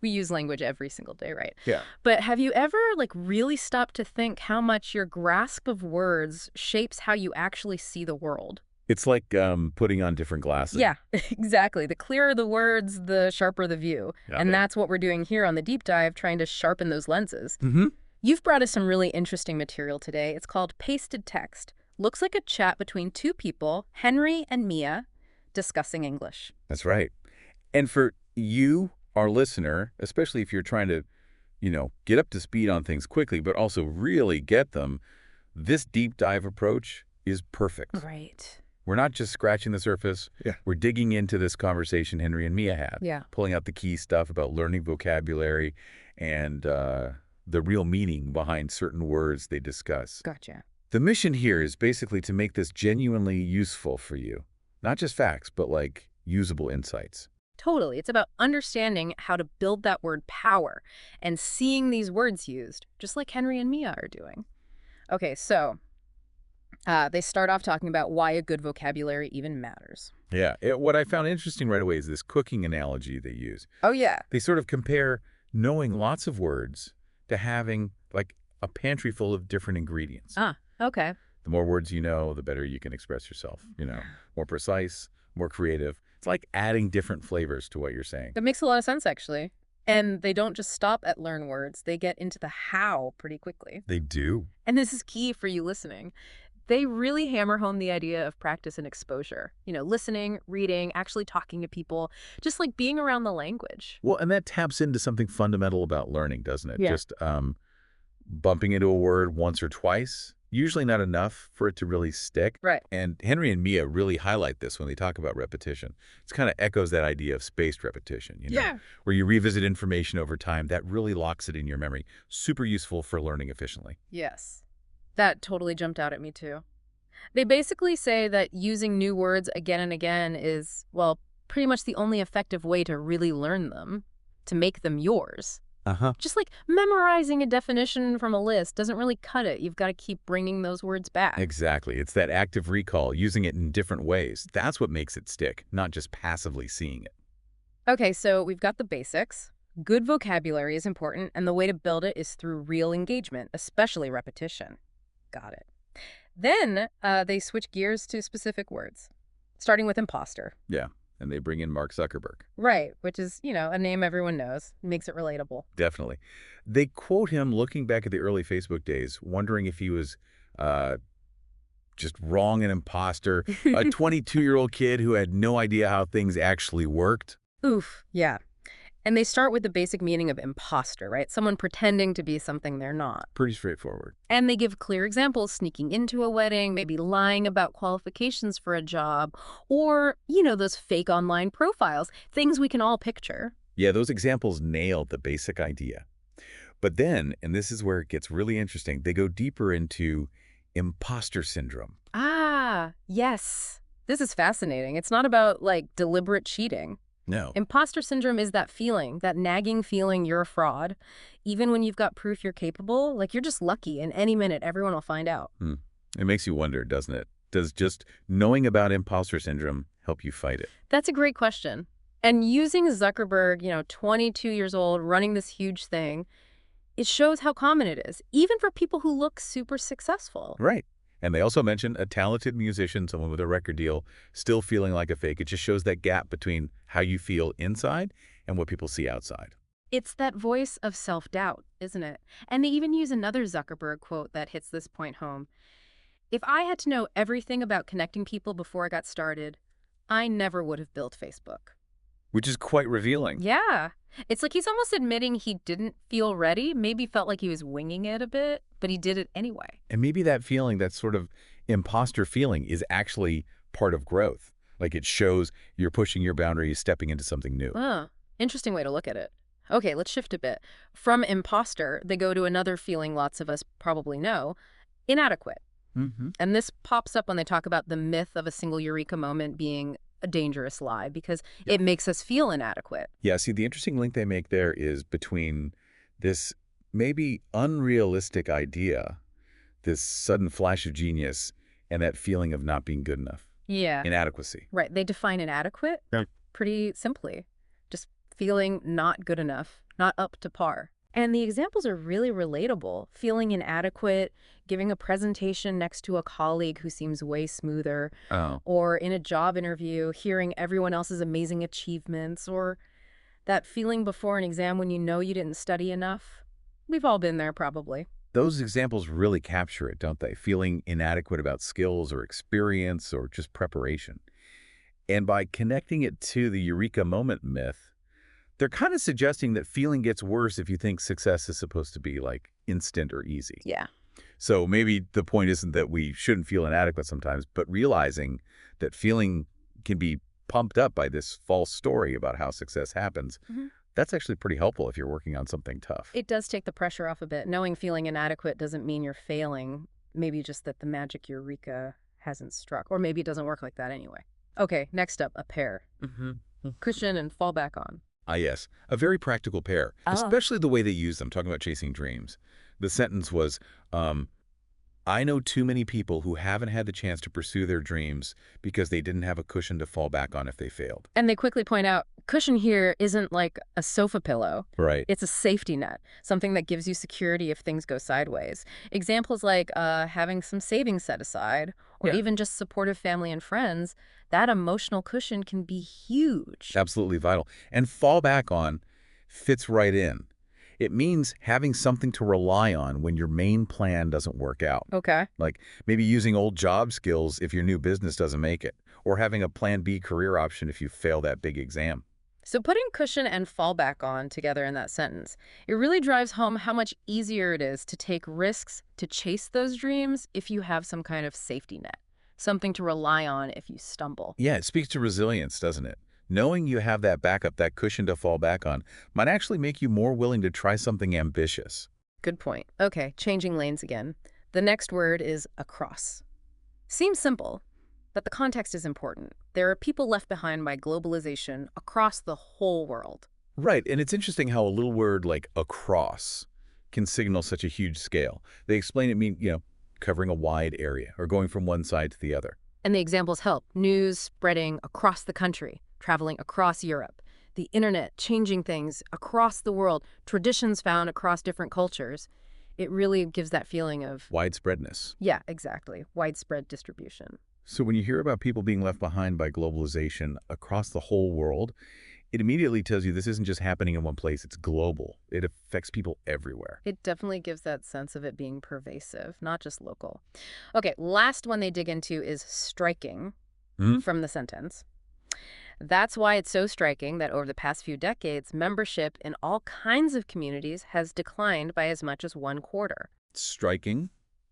We use language every single day, right? Yeah. But have you ever, like, really stopped to think how much your grasp of words shapes how you actually see the world? It's like putting on different glasses. Yeah, exactly. The clearer the words, the sharper the view. Got And it. that's what we're doing here on the deep dive, trying to sharpen those lenses. Mm-hmm. You've brought us some really interesting material today. It's called Pasted Text. Looks like a chat between two people, Henry and Mia, discussing English. That's right. And for you, our listener, especially if you're trying to, get up to speed on things quickly, but also really get them, this deep dive approach is perfect. Right. We're not just scratching the surface. Yeah. We're digging into this conversation Henry and Mia had. Yeah. Pulling out the key stuff about learning vocabulary and the real meaning behind certain words they discuss. Gotcha. The mission here is basically to make this genuinely useful for you. Not just facts, but like usable insights. Totally. It's about understanding how to build that word power and seeing these words used, just like Henry and Mia are doing. Okay, so they start off talking about why a good vocabulary even matters. Yeah. What I found interesting right away is this cooking analogy they use. Oh, yeah. They sort of compare knowing lots of words to having like a pantry full of different ingredients. Ah, okay. The more words you know, the better you can express yourself. More precise, more creative. It's like adding different flavors to what you're saying. That makes a lot of sense, actually. And they don't just stop at learn words. They get into the how pretty quickly. They do. And this is key for you listening. They really hammer home the idea of practice and exposure. Listening, reading, actually talking to people, just like being around the language. Well, and that taps into something fundamental about learning, doesn't it? Yeah. Just bumping into a word once or twice, usually not enough for it to really stick. Right. And Henry and Mia really highlight this when they talk about repetition. It kind of echoes that idea of spaced repetition, Yeah. where you revisit information over time. That really locks it in your memory. Super useful for learning efficiently. Yes. That totally jumped out at me, too. They basically say that using new words again and again is, well, pretty much the only effective way to really learn them, to make them yours. Uh-huh. Just like memorizing a definition from a list doesn't really cut it. You've got to keep bringing those words back. Exactly. It's that active recall, using it in different ways. That's what makes it stick, not just passively seeing it. Okay, so we've got the basics. Good vocabulary is important, and the way to build it is through real engagement, especially repetition. Got it. Then they switch gears to specific words, starting with imposter. Yeah. And they bring in Mark Zuckerberg. Right, which is, a name everyone knows. Makes it relatable. Definitely. They quote him looking back at the early Facebook days, wondering if he was just wrong, an imposter, a 22-year-old kid who had no idea how things actually worked. Oof, yeah. And they start with the basic meaning of imposter, right? Someone pretending to be something they're not. Pretty straightforward. And they give clear examples, sneaking into a wedding, maybe lying about qualifications for a job, or, those fake online profiles, things we can all picture. Yeah, those examples nailed the basic idea. But then, and this is where it gets really interesting, they go deeper into imposter syndrome. Ah, yes. This is fascinating. It's not about, deliberate cheating. No. Imposter syndrome is that feeling, that nagging feeling you're a fraud. Even when you've got proof you're capable, you're just lucky, and any minute everyone will find out. It makes you wonder, doesn't it? Does just knowing about imposter syndrome help you fight it? That's a great question. And using Zuckerberg, 22 years old, running this huge thing, it shows how common it is, even for people who look super successful. Right. And they also mention a talented musician, someone with a record deal, still feeling like a fake. It just shows that gap between how you feel inside and what people see outside. It's that voice of self-doubt, isn't it? And they even use another Zuckerberg quote that hits this point home. If I had to know everything about connecting people before I got started, I never would have built Facebook. Which is quite revealing. Yeah. It's like he's almost admitting he didn't feel ready, maybe felt like he was winging it a bit, but he did it anyway. And maybe that feeling, that sort of imposter feeling, is actually part of growth. Like it shows you're pushing your boundaries, stepping into something new. Interesting way to look at it. Okay, let's shift a bit. From imposter, they go to another feeling lots of us probably know, inadequate. Mm-hmm. And this pops up when they talk about the myth of a single eureka moment being a dangerous lie because it makes us feel inadequate. Yeah, see, the interesting link they make there is between this maybe unrealistic idea, this sudden flash of genius, and that feeling of not being good enough. Yeah. Inadequacy. Right. They define inadequate pretty simply. Just feeling not good enough. not up to par. And the examples are really relatable. Feeling inadequate, giving a presentation next to a colleague who seems way smoother, Oh. or in a job interview, hearing everyone else's amazing achievements, or that feeling before an exam when you know you didn't study enough. We've all been there, probably. Those examples really capture it, don't they? Feeling inadequate about skills or experience or just preparation. And by connecting it to the eureka moment myth, they're kind of suggesting that feeling gets worse if you think success is supposed to be like instant or easy. Yeah. So maybe the point isn't that we shouldn't feel inadequate sometimes, but realizing that feeling can be pumped up by this false story about how success happens. Mhm. That's actually pretty helpful if you're working on something tough. It does take the pressure off a bit. Knowing feeling inadequate doesn't mean you're failing. Maybe just that the magic eureka hasn't struck. Or maybe it doesn't work like that anyway. Okay, next up, a pair. Mm-hmm. Cushion and fall back on. Ah, yes. A very practical pair, Oh. especially the way they use them, talking about chasing dreams. The sentence was, I know too many people who haven't had the chance to pursue their dreams because they didn't have a cushion to fall back on if they failed. And they quickly point out, cushion here isn't like a sofa pillow. Right. It's a safety net, something that gives you security if things go sideways. Examples like having some savings set aside, or Yeah. even just supportive family and friends, that emotional cushion can be huge. Absolutely vital. And fall back on fits right in. It means having something to rely on when your main plan doesn't work out. Okay. Like maybe using old job skills if your new business doesn't make it, or having a plan B career option if you fail that big exam. So putting cushion and fallback on together in that sentence, it really drives home how much easier it is to take risks, to chase those dreams if you have some kind of safety net, something to rely on if you stumble. Yeah, it speaks to resilience, doesn't it? Knowing you have that backup, that cushion to fall back on, might actually make you more willing to try something ambitious. Good point. Okay, changing lanes again. The next word is across. Seems simple, but the context is important. There are people left behind by globalization across the whole world. Right, and it's interesting how a little word like across can signal such a huge scale. They explain it covering a wide area or going from one side to the other. And the examples help. News spreading across the country, traveling across Europe, the internet changing things across the world, traditions found across different cultures. It really gives that feeling of, Widespreadness. yeah, exactly, widespread distribution. So when you hear about people being left behind by globalization across the whole world, it immediately tells you this isn't just happening in one place, it's global. It affects people everywhere. It definitely gives that sense of it being pervasive, not just local. Okay, last one they dig into is striking Hmm? from the sentence. That's why it's so striking that over the past few decades, membership in all kinds of communities has declined by as much as 1/4. Striking.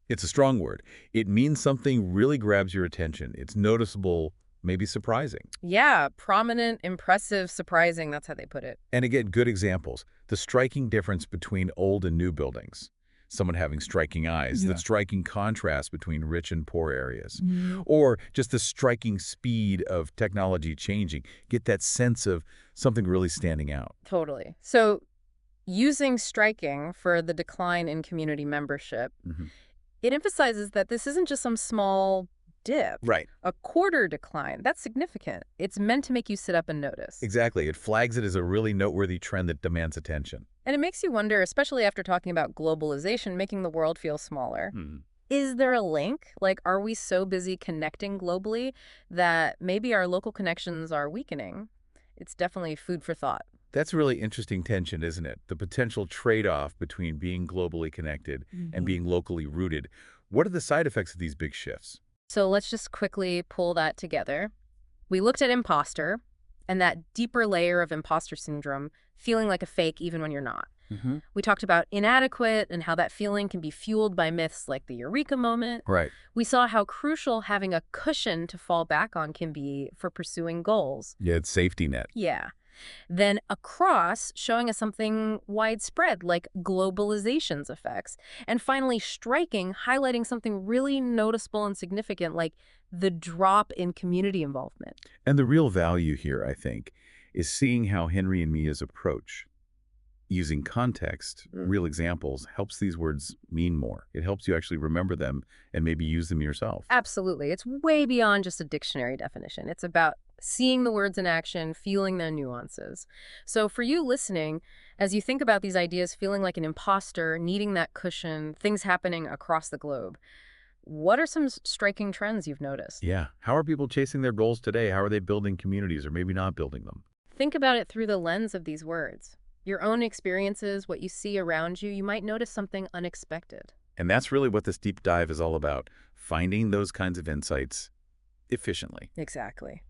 It's a strong word. It means something really grabs your attention. It's noticeable, maybe surprising. Yeah, prominent, impressive, surprising, that's how they put it. And again, good examples. The striking difference between old and new buildings. Someone having striking eyes. Yeah. The striking contrast between rich and poor areas. Or just the striking speed of technology changing. Get that sense of something really standing out. Totally. So using striking for the decline in community membership, Mhm. it emphasizes that this isn't just some small dip. Right. A quarter decline, that's significant. It's meant to make you sit up and notice. Exactly. It flags it as a really noteworthy trend that demands attention. And it makes you wonder, especially after talking about globalization making the world feel smaller. Is there a link? Like, are we so busy connecting globally that maybe our local connections are weakening? It's definitely food for thought. That's a really interesting tension, isn't it? The potential trade-off between being globally connected and being locally rooted. What are the side effects of these big shifts? So let's just quickly pull that together. We looked at imposter and that deeper layer of imposter syndrome, feeling like a fake even when you're not. We talked about inadequate and how that feeling can be fueled by myths like the eureka moment. Right. We saw how crucial having a cushion to fall back on can be for pursuing goals. Yeah, it's safety net. Yeah. Then across, showing us something widespread like globalization's effects. And finally, striking, highlighting something really noticeable and significant like the drop in community involvement. And the real value here, I think, is seeing how Henry and Mia's approach, using context, real examples, helps these words mean more. It helps you actually remember them and maybe use them yourself. Absolutely. It's way beyond just a dictionary definition. It's about seeing the words in action, feeling their nuances. So for you listening, as you think about these ideas, feeling like an imposter, needing that cushion, things happening across the globe, what are some striking trends you've noticed? Yeah. How are people chasing their goals today? How are they building communities or maybe not building them? Think about it through the lens of these words. Your own experiences, what you see around you, you might notice something unexpected. And that's really what this deep dive is all about, finding those kinds of insights efficiently. Exactly.